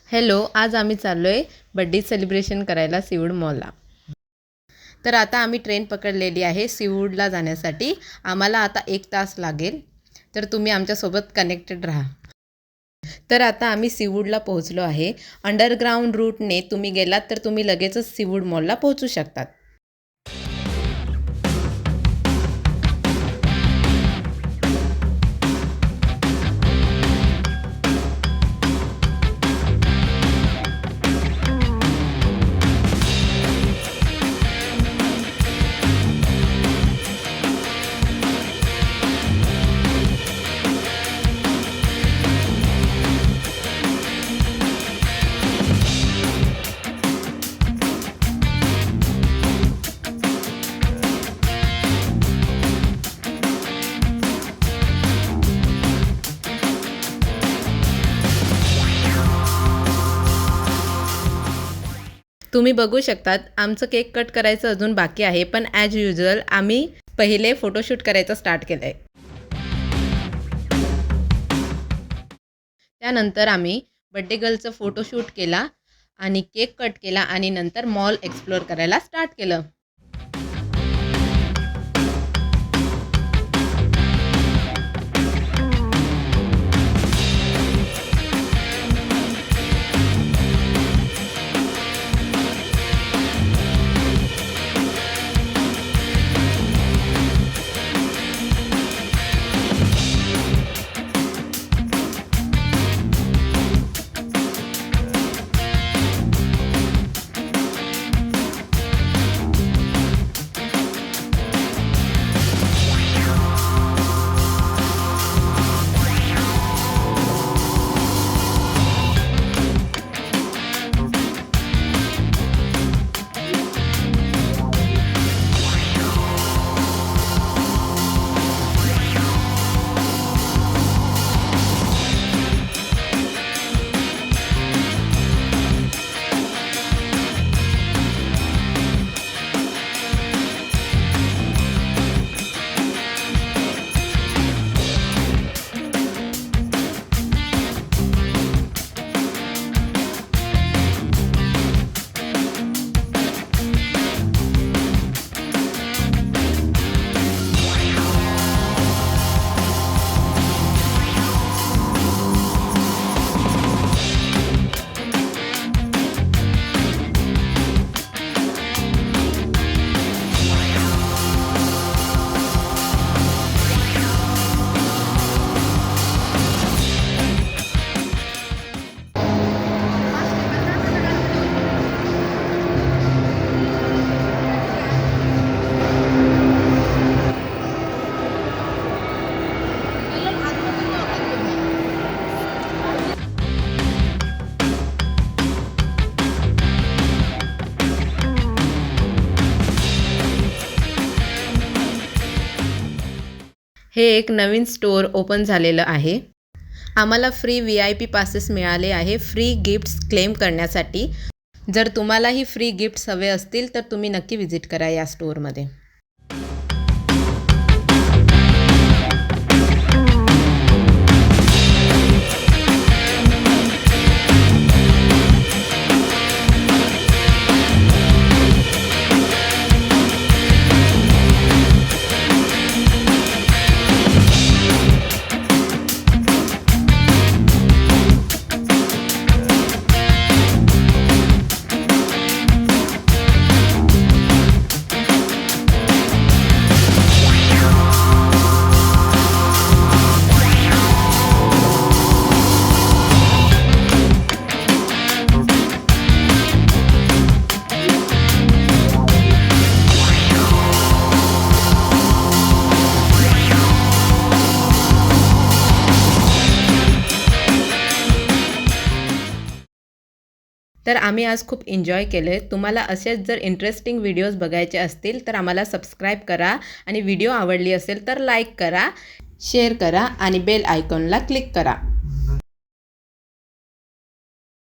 Hello, आज आम्ही चाललो आहे बड्डे सेलिब्रेशन करायला सीवूड मॉलला. तर आता आम्ही ट्रेन पकडलेली आहे सीवूडला जाण्यासाठी. आम्हाला आता 1 तास लागेल. तर तुम्ही आमच्यासोबत कनेक्टेड राहा. तर आता आम्ही सीवूडला पोहोचलो आहे. अंडरग्राऊंड रूटने तुम्ही गेलात तर तुम्ही लगेचच सीवूड मॉलला पोहोचू शकतात. तुम्ही बघू शकतात आमचं केक कट करायचं अजून बाकी आहे, पण ॲज युजल आम्ही पहिले फोटोशूट करायचं स्टार्ट केलं आहे. त्यानंतर आम्ही बड्डे गर्लचं फोटोशूट केला आणि केक कट केला आणि नंतर मॉल एक्सप्लोअर करायला स्टार्ट केलं. हे एक नवीन स्टोअर ओपन झालेलं आहे. आम्हाला फ्री VIP पासेस मिळाले आहे फ्री गिफ्ट्स क्लेम करण्यासाठी. जर तुम्हालाही फ्री गिफ्ट्स हवे असतील तर तुम्ही नक्की व्हिजिट करा या स्टोअरमध्ये. तर आम्ही आज खूप एन्जॉय केले. तुम्हाला असेच जर इंटरेस्टिंग व्हिडिओज बघायचे असतील तर आम्हाला सबस्क्राईब करा आणि व्हिडिओ आवडली असेल तर लाईक करा, शेअर करा आणि बेल आयकॉनला क्लिक करा.